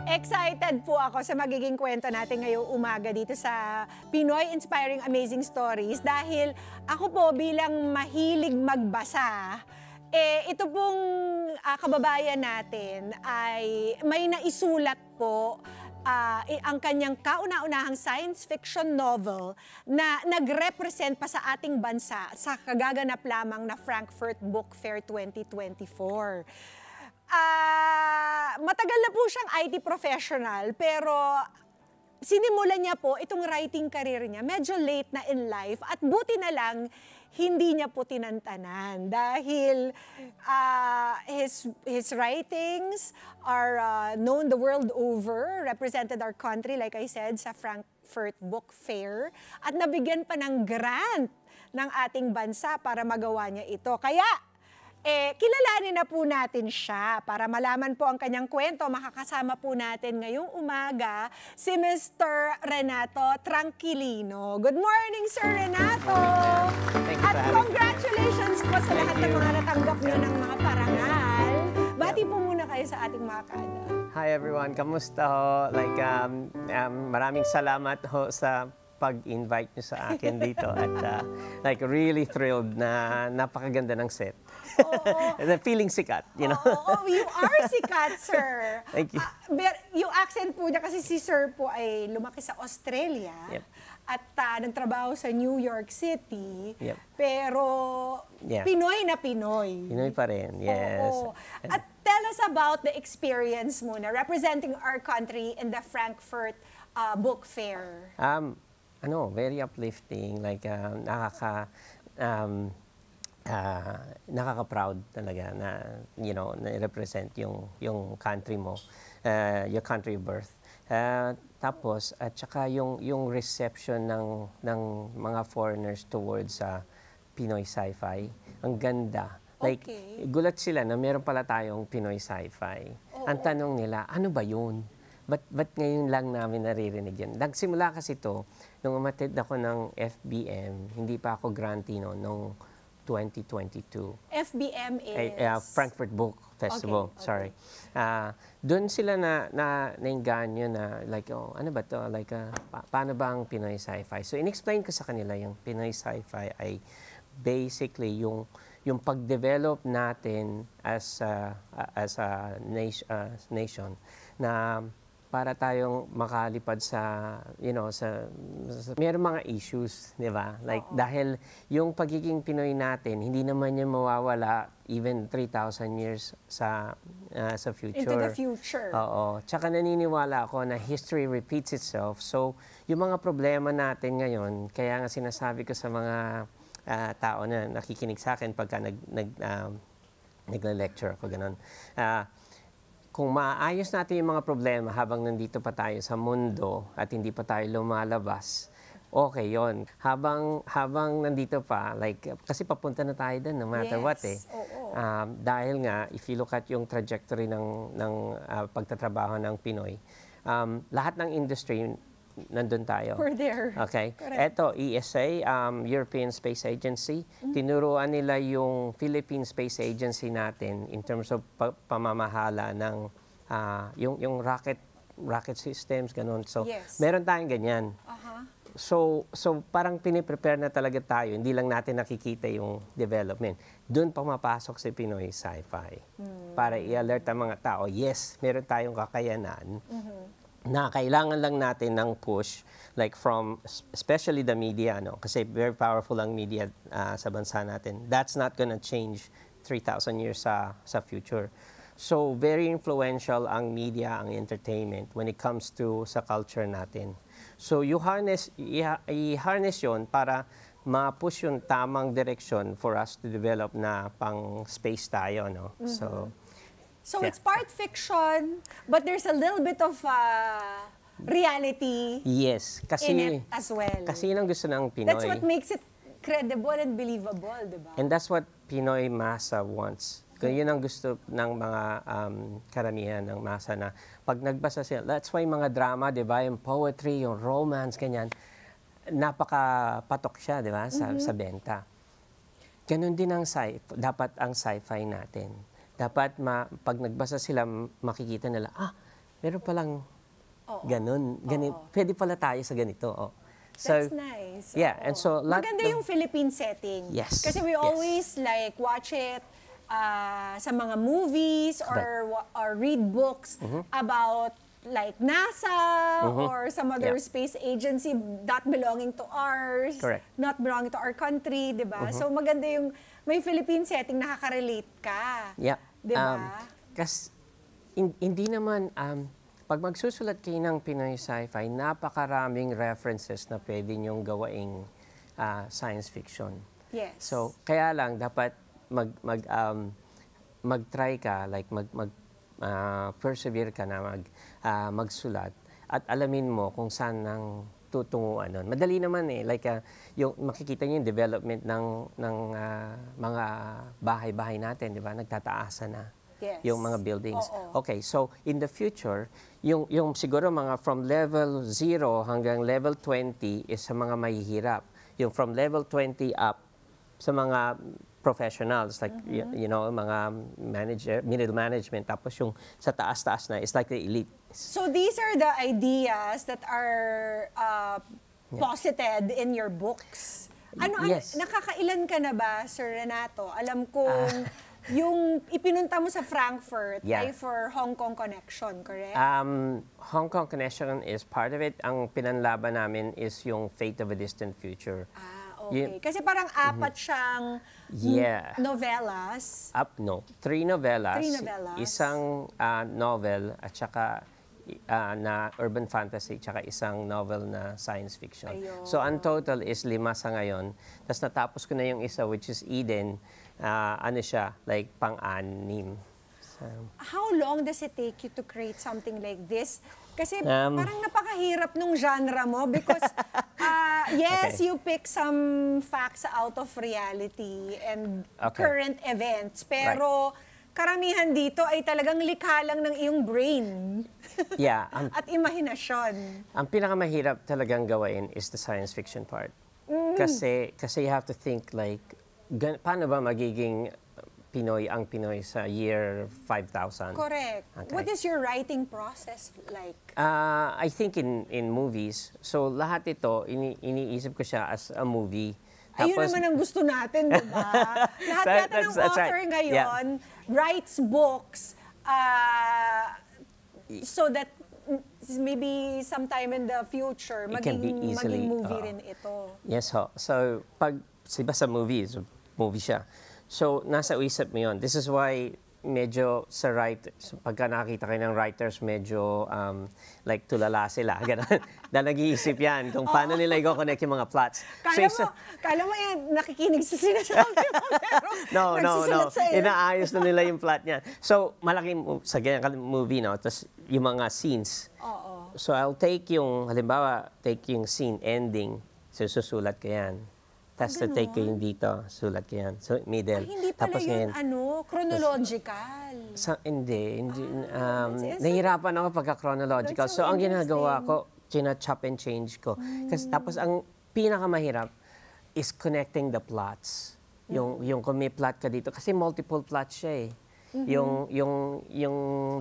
Excited po ako sa magiging kwento natin ngayong umaga dito sa Pinoy Inspiring Amazing Stories dahil ako po bilang mahilig magbasa, ito pong kababayan natin ay may naisulat po ang kanyang kauna-unahang science fiction novel na nag-represent pa sa ating bansa sa kagaganap lamang na Frankfurt Book Fair 2024. Matagal na po siyang IT professional pero sinimulan niya po itong writing career niya medyo late na in life at buti na lang hindi niya po tinantanan dahil his writings are known the world over, represented our country like I said sa Frankfurt Book Fair at nabigyan pa ng grant ng ating bansa para magawa niya ito. Kaya kilalanin na po natin siya para malaman po ang kanyang kwento. Makakasama po natin ngayong umaga si Mr. Renato Tranquilino. Good morning, Sir Renato! At congratulations po sa lahat ng mga natanggap niyo ng mga parangal. Bati po muna kayo sa ating mga kada. Hi everyone, kamusta ho? Maraming salamat ho sa pag-invite niyo sa akin dito at really thrilled na napakaganda ng set. Feeling sikat, you know. You are sikat, sir. Thank you. Yung accent po niya kasi si sir po ay lumaki sa Australia. Yep. At nagtrabaho sa New York City. Yep. Pero Pinoy na Pinoy. Pinoy pa rin, yes. At tell us about the experience muna representing our country in the Frankfurt Book Fair. Very uplifting, nakaka-proud talaga na, na-represent yung country mo, your country of birth. Tapos, at saka yung reception ng mga foreigners towards Pinoy sci-fi, ang ganda. Gulat sila na meron pala tayong Pinoy sci-fi. Ang tanong nila, ano ba yun? Ba't ngayon lang namin naririnig yun? Nagsimula kasi ito, nung umatid ako ng FBM, hindi pa ako grantee nung 2022. FBM is? Frankfurt Book Festival, sorry. Doon sila nainganyo na ano ba to? Paano ba ang Pinoy sci-fi? So, in-explain ko sa kanila yung Pinoy sci-fi ay basically yung pag-develop natin as a nation na para tayong makalipad sa mayroong mga issues, di ba? Dahil yung pagiging Pinoy natin, hindi naman yan mawawala even 3,000 years sa future. Into the future. Oo. Tsaka naniniwala ako na history repeats itself. So, yung mga problema natin ngayon, kaya nga sinasabi ko sa mga tao na nakikinig sa akin pagka nagla-lecture ako, ganun. Kung maayos natin yung mga problema habang nandito pa tayo sa mundo at hindi pa tayo lumalabas, okay yon. Habang nandito pa, kasi papunta na tayo doon no matter what eh. Dahil nga, if you look at yung trajectory ng pagtatrabaho ng Pinoy, lahat ng industry, nandun tayo. We're there. Okay. Correct. Ito, ESA, European Space Agency, tinuruan nila yung Philippine Space Agency natin in terms of pamamahala ng yung rocket systems, ganun. So, meron tayong ganyan. So parang piniprepare na talaga tayo, hindi lang natin nakikita yung development. Doon pumapasok si Pinoy Sci-Fi para i-alert ang mga tao, yes, meron tayong kakayanan na kailangan lang natin ng push from especially the media kasi very powerful ang media sa bansa natin. That's not gonna change 3,000 years sa future. So very influential ang media, ang entertainment when it comes to sa culture natin. So i-harness yon para ma-push yung tamang direction for us to develop na pang space tayo, no? So it's part fiction, but there's a little bit of reality in it as well. Kasi yun ang gusto ng Pinoy. That's what makes it credible and believable, di ba? And that's what Pinoy masa wants. Yun ang gusto ng mga karamihan ng masa na pag nagbasa sila, that's why mga drama, di ba, yung poetry, yung romance, ganyan, napakapatok siya, di ba, sa benta. Ganun din dapat ang sci-fi natin. Dapat pag nagbasa sila, makikita nila, meron palang Oo. ganun. Pwede pala tayo sa ganito. Oh. So, That's nice. yeah, Oo. and so Maganda yung Philippine setting. Yes, Kasi we yes. always like watch it sa mga movies or read books about like NASA or some other Yeah. space agency not belonging to ours, Correct. not belonging to our country, 'di ba? So maganda yung may Philippine setting, nakaka-relate ka. Yeah. 'Di ba? Kasi hindi naman, pag magsusulat kayo ng Pinoy sci-fi, napakaraming references na pwede niyong gawaing science fiction. Yes. So, kaya lang, dapat mag-try ka, like persevere ka na magsulat at alamin mo kung saan nang tutunguan nun. Madali naman like yung makikita niyo yung development ng mga bahay-bahay natin, di ba? Nagtataasan na. Yes. Yung mga buildings. Oo. Okay, so in the future, yung siguro mga from level 0 hanggang level 20 is sa mga mahihirap. Yung from level 20 up sa mga professionals like you know, mga middle management, tapos yung sa taas-taas na is like the elite. So these are the ideas that are posited in your books. Yes. Nakakailan ka na ba, Sir Renato? Alam kong yung ipinunta mo sa Frankfurt ay for Hong Kong Connection, correct? Hong Kong Connection is part of it. Ang pinanlaban namin is yung Fate of a Distant Future. Okay. Kasi parang apat siyang novelas. 3 novelas. 3 novelas. Isang novel at saka na urban fantasy, tsaka isang novel na science fiction. Ayun. So, ang total is 5 sa ngayon. Tapos natapos ko na yung isa, which is Eden. Ano siya, like pang-anim. So, How long does it take you to create something like this? Kasi parang napakahirap nung genre mo because yes, you pick some facts out of reality and current events, pero karamihan dito ay talagang likha lang ng iyong brain. Yeah. At imahinasyon. Ang pinakamahirap talagang gawain is the science fiction part. Kasi you have to think like, paano ba magiging ang Pinoy sa year 5,000? Correct. Okay. What is your writing process like? I think in movies. So lahat ito, iniisip ko siya as a movie. Ayun naman ang gusto natin, di ba? Lahat natin ng author ngayon writes books so that maybe sometime in the future, maging movie rin ito. Yes ho. So pag sa movie siya. So, nasa isip mo yun. This is why medyo sa pagka nakakita kayo ng writers, medyo like tulala sila. Ganun. Dahil nag-iisip yan kung paano nila i-connect yung mga plots. Kala mo yan, nakikinig sa sinasabi mo, pero No. Inaayos na nila yung plot niya. So, malaking sa ganyan movie, no? Tapos yung mga scenes. So, I'll take yung, halimbawa, yung scene ending. So, susulat ko yan. Tapos take ko yung dito, sulat ko yan. So, middle. Hindi pala tapos yun, chronological. Hindi. Nahihirapan ako pagka-chronological. So, ang ginagawa ko, chop and change ko. Kasi tapos, ang pinakamahirap is connecting the plots. Yung kung may plot ka dito. Kasi multiple plots siya eh.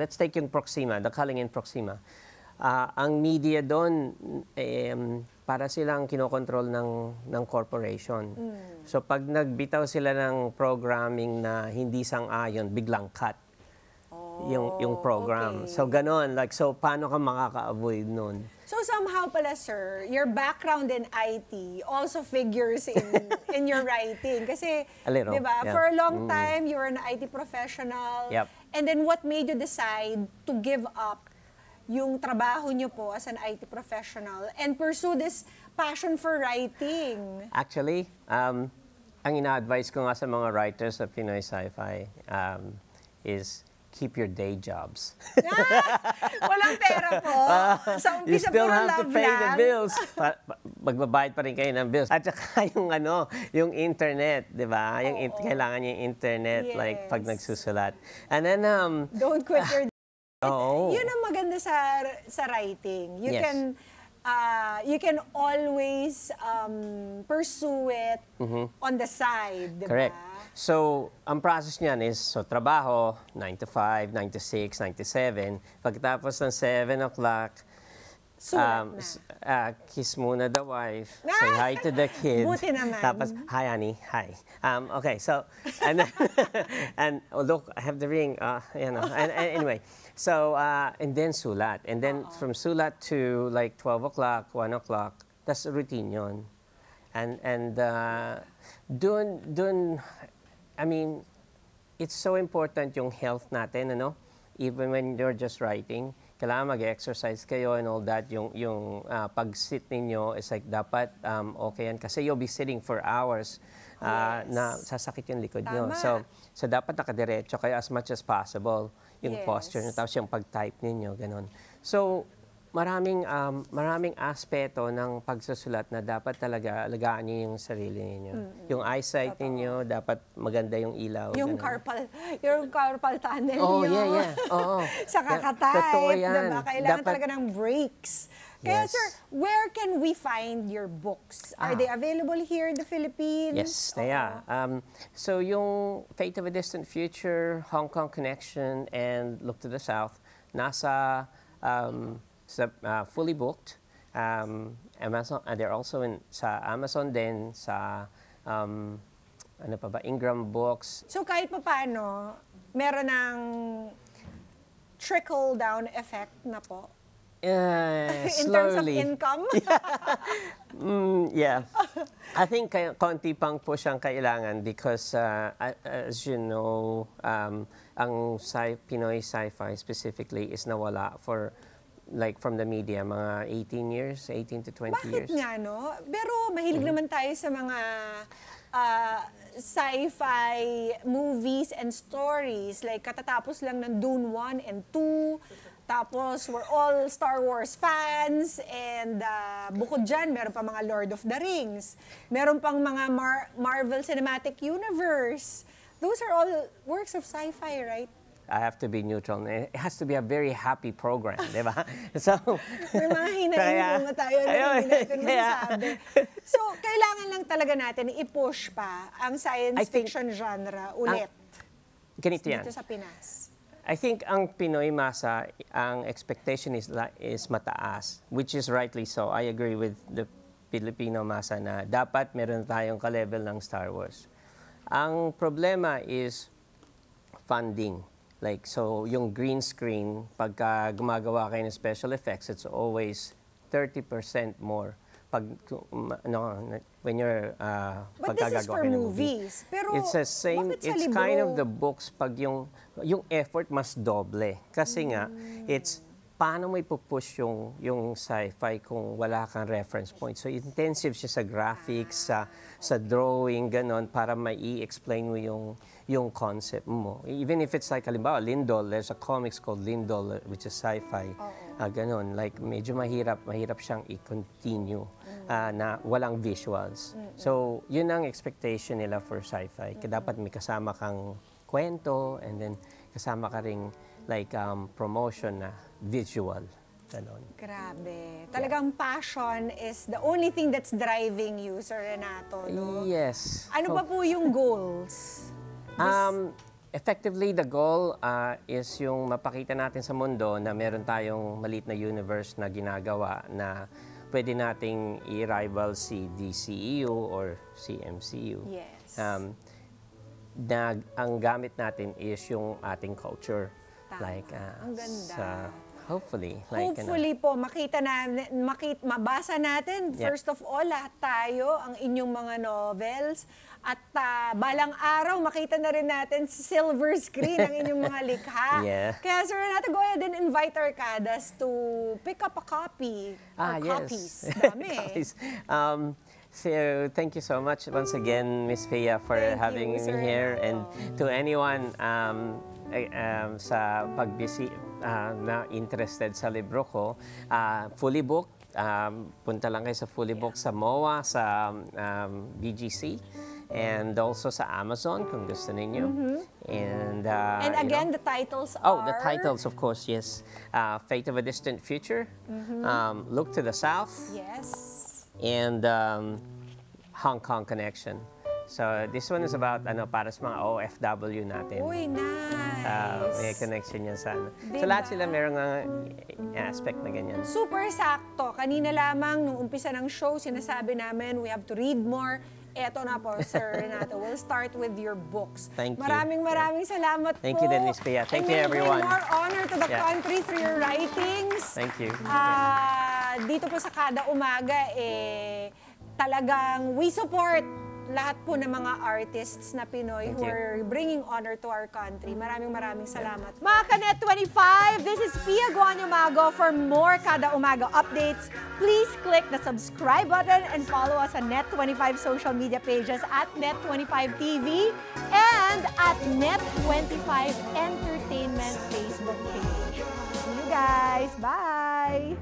Let's take yung Proxima, The Culling in Proxima. Ang media doon, para silang kinokontrol ng corporation. So pag nagbitaw sila ng programming na hindi sang-ayon, biglang cut yung program. Okay. So ganon, so paano ka makaka-avoid nun? So somehow pala, sir, your background in IT also figures in your writing. Kasi, di ba, for a long time, you were an IT professional. Yep. And then what made you decide to give up yung trabaho nyo po as an IT professional and pursue this passion for writing? Actually, ang ina-advise ko nga sa mga writers sa Pinoy Sci-Fi is keep your day jobs. Walang pera po. Sa You umpisa still puro have to love pay the lang. bills. Magbabayad pa rin kayo ng bills. At saka yung internet, di ba? Kailangan yung internet, like pag nagsusulat. And then, Don't quit your Oo. Yun ang maganda sa writing. You Yes. you can always pursue it on the side, di ba? Correct. So, ang process niyan is, so trabaho, 9 to 5, 9 to 6, 9 to 7. Pagkatapos ng 7 o'clock, Sulat na. kiss muna the wife, say hi to the kid. Buti naman. Tapos, hi, honey, hi. Okay, so, and, then, and oh, look, I have the ring, you know. And anyway, so, and then sulat. And then from sulat to like 12 o'clock, 1 o'clock, that's routine yun. And dun, I mean, it's so important yung health natin, ano? Even when you're just writing, kailangan mag-exercise kayo and all that. Yung pag-sit ninyo is like dapat okay yan. Kasi you'll be sitting for hours na sasakit yung likod nyo. Tama. So dapat nakadiretso kayo as much as possible yung Yes. posture nyo. Tapos yung pag-type ninyo, ganun. So, maraming aspeto ng pagsusulat na dapat talaga alagaan niyo yung sarili ninyo. Yung eyesight ninyo, dapat maganda yung ilaw. Yung ganun. carpal tunnel Oh, nyo. yeah. Oo. Sa kakatype, Totoo yan. diba? Kailangan Dapat- talaga ng breaks. Kaya Yes. sir, where can we find your books? Are they available here in the Philippines? Yes, they are. So yung Fate of a Distant Future, Hong Kong Connection, and Look to the South, nasa fully booked. Amazon, they're also sa Amazon din, sa ano pa ba, Ingram Books. So kahit pa paano, meron ng trickle-down effect na po? In terms of Slowly. income? Yeah. I think konti pang push ang kailangan because as you know, ang Pinoy sci-fi specifically is nawala for like from the media, mga 18 years, 18 to 20 years. Bakit nga, no? Pero mahilig naman tayo sa mga sci-fi movies and stories. Like, katatapos lang ng Dune 1 and 2. Tapos, we're all Star Wars fans. And bukod dyan, meron pa mga Lord of the Rings. Meron pang mga Marvel Cinematic Universe. Those are all works of sci-fi, right? I have to be neutral. It has to be a very happy program, di ba? So, May mga hinahin mo tayo na hindi natin masasabi. So, kailangan lang talaga natin i-push pa ang science fiction genre ulit ganito yan. dito sa Pinas. I think ang Pinoy masa, ang expectation is mataas, which is rightly so. I agree with the Filipino masa na dapat meron tayong ka-level ng Star Wars. Ang problema is funding. Like, so yung green screen, pagka gumagawa kayo ng special effects, it's always 30% more. When you're But this is for movies. Pero it's the same, bakit sa it's libro? kind of the books, pag yung effort mas doble. Kasi nga, it's paano mo ipupush yung sci-fi kung wala kang reference point. So intensive siya sa graphics, sa drawing, ganon, para mai-explain mo yung concept mo. Even if it's like, halimbawa, Lindol, there's a comics called Lindol, which is sci-fi. Ganon, like medyo mahirap siyang i-continue na walang visuals. So, yun ang expectation nila for sci-fi. Dapat may kasama kang kwento, and then kasama ka ring like promotion na visual. Ganon. Grabe. Talagang passion is the only thing that's driving you, Sir Renato, no? Yes. Ano pa po yung goals? Effectively, the goal is yung mapakita natin sa mundo na meron tayong maliit na universe na ginagawa na pwede nating i-rival si DCEU or si MCU. Yes. Na ang gamit natin is yung ating culture. Tama. Like, Ang ganda. hopefully. Like, Hopefully po, mabasa natin, Yeah. first of all, lahat tayo, ang inyong mga novels. At balang araw, makita na rin natin sa silver screen ang inyong mga likha. Yeah. Kaya Sir Renato, go ahead and invite our kadas to pick up a copy. Or yes. copies. Dami. Copies. So, thank you so much once again, Miss Fia, for Thank you, having me Sir here. Renato. And to anyone sa pagbisi na interested sa libro ko, fully booked. Punta lang kayo sa fully booked sa MOA, sa BGC, and also sa Amazon kung gusto ninyo. And And again, the titles are... the titles, of course, yes. Fate of a Distant Future, Look to the South, Yes. and Hong Kong Connection. So this one is about para sa mga OFW natin. Uy, nice. May connection yan sa ano. Diba? So lahat sila merong aspect na ganyan. Super sakto. Kanina lamang, nung umpisa ng show, sinasabi namin, we have to read more. Eto na po, Sir Renato. We'll start with your books. Thank you. Maraming salamat Thank po. you din, Miss Pia. Thank you, everyone. And may more honor to the country through your writings. Thank you. Dito po sa Kada Umaga, talagang we support lahat po ng mga artists na Pinoy who are bringing honor to our country. Maraming salamat. Mga Kanet 25, this is Pia Guanyo Mago. For more Kada Umaga updates, please click the subscribe button and follow us on Net25 social media pages at Net25 TV and at Net25 Entertainment Facebook page. See you guys. Bye!